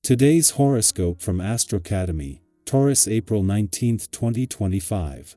Today's horoscope from Astrocademy, Taurus, April 19, 2025.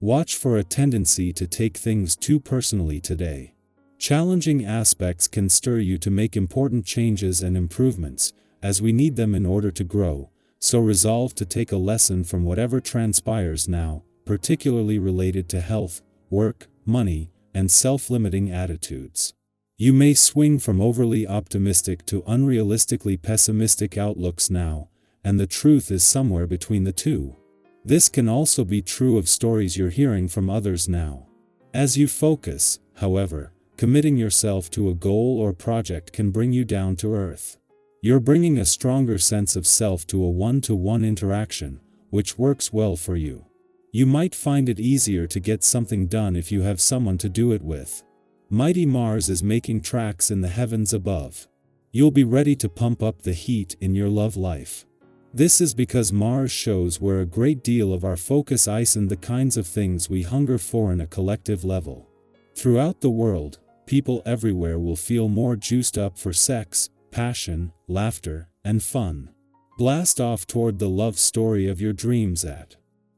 Watch for a tendency to take things too personally today. Challenging aspects can stir you to make important changes and improvements, as we need them in order to grow, so resolve to take a lesson from whatever transpires now, particularly related to health, work, money, and self-limiting attitudes. You may swing from overly optimistic to unrealistically pessimistic outlooks now, and the truth is somewhere between the two. This can also be true of stories you're hearing from others now. As you focus, however, committing yourself to a goal or project can bring you down to earth. You're bringing a stronger sense of self to a one-to-one interaction, which works well for you. You might find it easier to get something done if you have someone to do it with. Mighty Mars is making tracks in the heavens above. You'll be ready to pump up the heat in your love life. This is because Mars shows where a great deal of our focus lies in the kinds of things we hunger for on a collective level. Throughout the world, people everywhere will feel more juiced up for sex, passion, laughter, and fun. Blast off toward the love story of your dreams at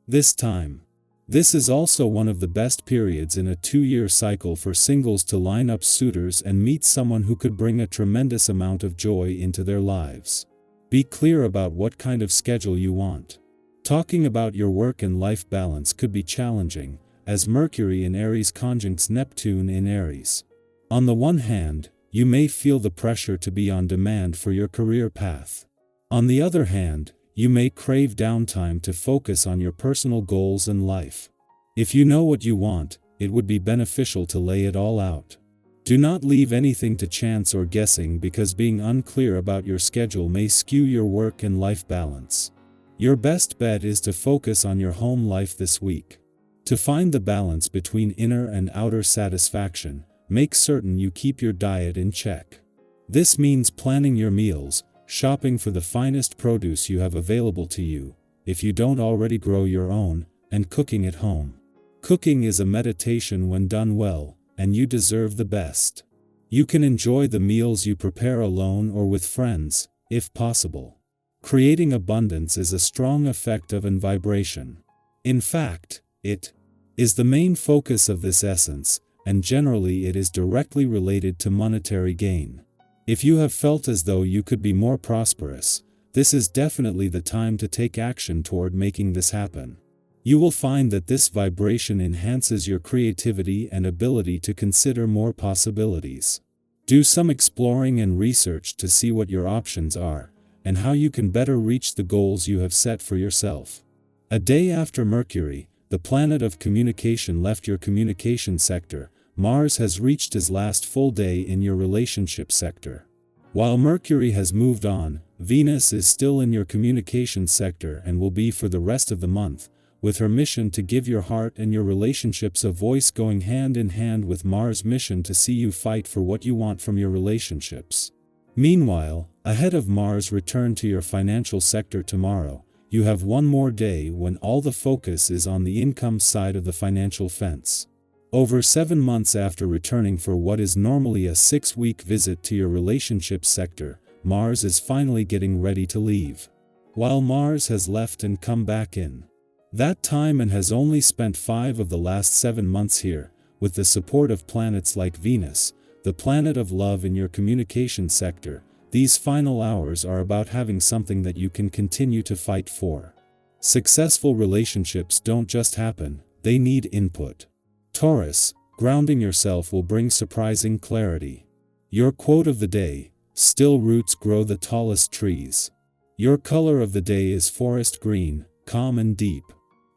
this time. This is also one of the best periods in a 2-year cycle for singles to line up suitors and meet someone who could bring a tremendous amount of joy into their lives. Be clear about what kind of schedule you want. Talking about your work and life balance could be challenging, as Mercury in Aries conjuncts Neptune in Aries. On the one hand, you may feel the pressure to be on demand for your career path. On the other hand, you may crave downtime to focus on your personal goals and life. If you know what you want, it would be beneficial to lay it all out. Do not leave anything to chance or guessing, because being unclear about your schedule may skew your work and life balance. Your best bet is to focus on your home life this week. To find the balance between inner and outer satisfaction, make certain you keep your diet in check. This means planning your meals, shopping for the finest produce you have available to you, if you don't already grow your own, and cooking at home. Cooking is a meditation when done well, and you deserve the best. You can enjoy the meals you prepare alone or with friends, if possible. Creating abundance is a strong effect of an vibration. In fact, it is the main focus of this essence, and generally it is directly related to monetary gain. If you have felt as though you could be more prosperous, this is definitely the time to take action toward making this happen. You will find that this vibration enhances your creativity and ability to consider more possibilities. Do some exploring and research to see what your options are, and how you can better reach the goals you have set for yourself. A day after Mercury, the planet of communication, left your communication sector, Mars has reached his last full day in your relationship sector. While Mercury has moved on, Venus is still in your communication sector and will be for the rest of the month, with her mission to give your heart and your relationships a voice, going hand in hand with Mars' mission to see you fight for what you want from your relationships. Meanwhile, ahead of Mars' return to your financial sector tomorrow, you have one more day when all the focus is on the income side of the financial fence. Over 7 months after returning for what is normally a 6-week visit to your relationship sector, Mars is finally getting ready to leave. While Mars has left and come back in that time and has only spent 5 of the last 7 months here, with the support of planets like Venus, the planet of love in your communication sector, these final hours are about having something that you can continue to fight for. Successful relationships don't just happen, they need input. Taurus, grounding yourself will bring surprising clarity. Your quote of the day: still roots grow the tallest trees. Your color of the day is forest green, calm and deep.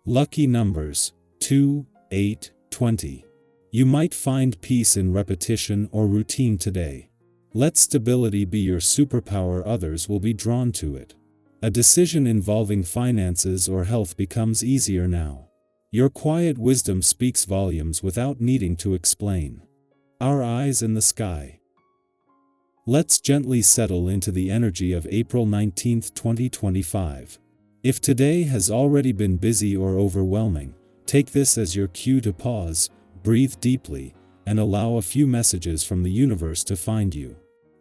Lucky numbers: 2, 8, 20. You might find peace in repetition or routine today. Let stability be your superpower, others will be drawn to it. A decision involving finances or health becomes easier now. Your quiet wisdom speaks volumes without needing to explain. Our eyes in the sky. Let's gently settle into the energy of April 19, 2025. If today has already been busy or overwhelming, take this as your cue to pause, breathe deeply, and allow a few messages from the universe to find you.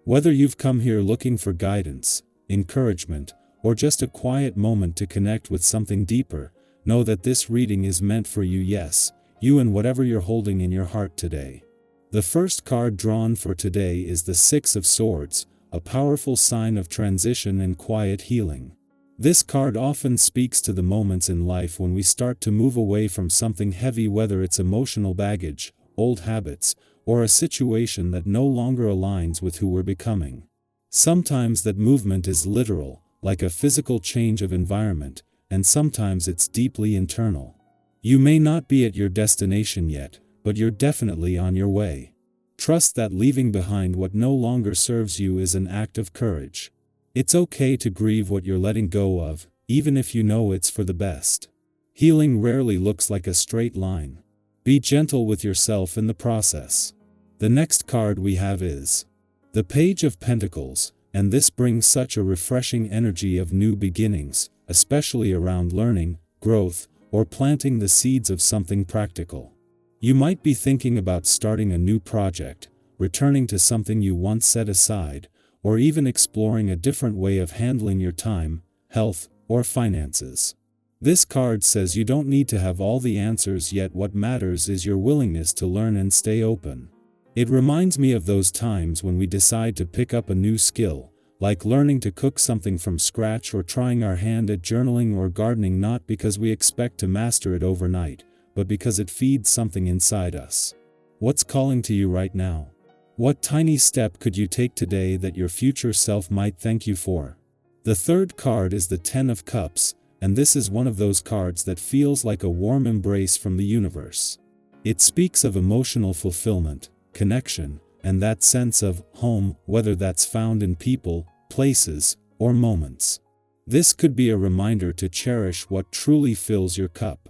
Whether you've come here looking for guidance, encouragement, or just a quiet moment to connect with something deeper, know that this reading is meant for you. Yes, you and whatever you're holding in your heart today. The first card drawn for today is the Six of Swords, a powerful sign of transition and quiet healing. This card often speaks to the moments in life when we start to move away from something heavy, whether it's emotional baggage, old habits, or a situation that no longer aligns with who we're becoming. Sometimes that movement is literal, like a physical change of environment, and sometimes it's deeply internal. You may not be at your destination yet, but you're definitely on your way. Trust that leaving behind what no longer serves you is an act of courage. It's okay to grieve what you're letting go of, even if you know it's for the best. Healing rarely looks like a straight line. Be gentle with yourself in the process. The next card we have is the Page of Pentacles, and this brings such a refreshing energy of new beginnings, especially around learning, growth, or planting the seeds of something practical. You might be thinking about starting a new project, returning to something you once set aside, or even exploring a different way of handling your time, health, or finances. This card says you don't need to have all the answers yet. What matters is your willingness to learn and stay open. It reminds me of those times when we decide to pick up a new skill, like learning to cook something from scratch or trying our hand at journaling or gardening, not because we expect to master it overnight, but because it feeds something inside us. What's calling to you right now? What tiny step could you take today that your future self might thank you for? The third card is the Ten of Cups, and this is one of those cards that feels like a warm embrace from the universe. It speaks of emotional fulfillment, connection, and that sense of home, whether that's found in people, places, or moments. This could be a reminder to cherish what truly fills your cup.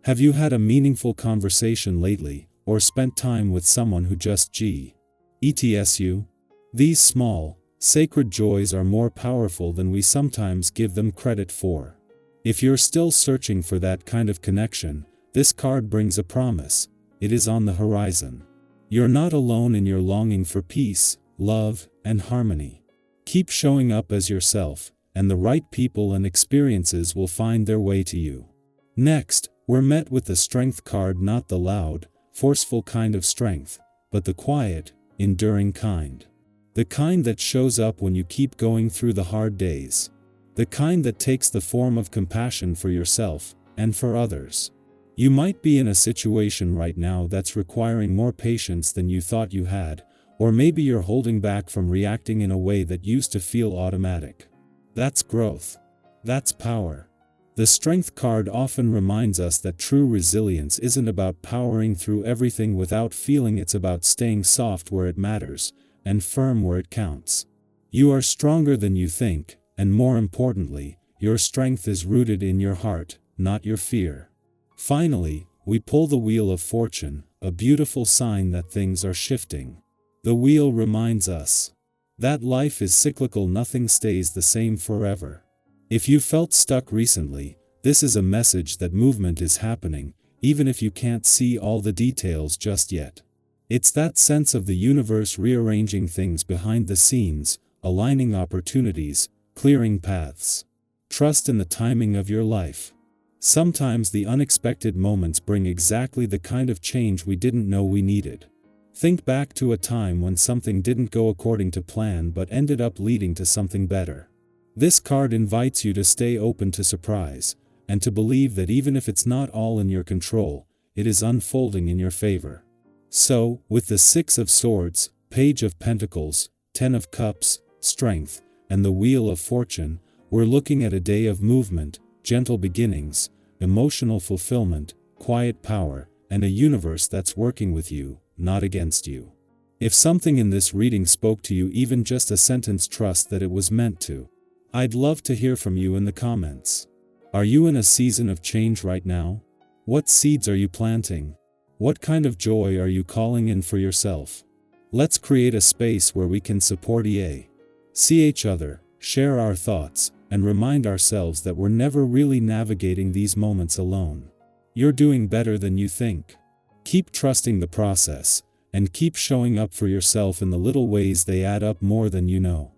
Have you had a meaningful conversation lately, or spent time with someone who just gets you? These small, sacred joys are more powerful than we sometimes give them credit for. If you're still searching for that kind of connection, this card brings a promise. It is on the horizon. You're not alone in your longing for peace, love, and harmony. Keep showing up as yourself, and the right people and experiences will find their way to you. Next, we're met with the Strength card, not the loud, forceful kind of strength, but the quiet, enduring kind. The kind that shows up when you keep going through the hard days. The kind that takes the form of compassion for yourself and for others. You might be in a situation right now that's requiring more patience than you thought you had, or maybe you're holding back from reacting in a way that used to feel automatic. That's growth. That's power. The Strength card often reminds us that true resilience isn't about powering through everything without feeling. It's about staying soft where it matters, and firm where it counts. You are stronger than you think, and more importantly, your strength is rooted in your heart, not your fear. Finally, we pull the Wheel of Fortune, a beautiful sign that things are shifting. The wheel reminds us that life is cyclical, nothing stays the same forever. If you felt stuck recently, this is a message that movement is happening, even if you can't see all the details just yet. It's that sense of the universe rearranging things behind the scenes, aligning opportunities, clearing paths. Trust in the timing of your life. Sometimes the unexpected moments bring exactly the kind of change we didn't know we needed. Think back to a time when something didn't go according to plan but ended up leading to something better. This card invites you to stay open to surprise, and to believe that even if it's not all in your control, it is unfolding in your favor. So, with the Six of Swords, Page of Pentacles, Ten of Cups, Strength, and the Wheel of Fortune, we're looking at a day of movement, gentle beginnings, emotional fulfillment, quiet power, and a universe that's working with you, not against you. If something in this reading spoke to you, even just a sentence, trust that it was meant to. I'd love to hear from you in the comments. Are you in a season of change right now? What seeds are you planting? What kind of joy are you calling in for yourself? Let's create a space where we can support see each other, share our thoughts, and remind ourselves that we're never really navigating these moments alone. You're doing better than you think. Keep trusting the process, and keep showing up for yourself in the little ways. They add up more than you know.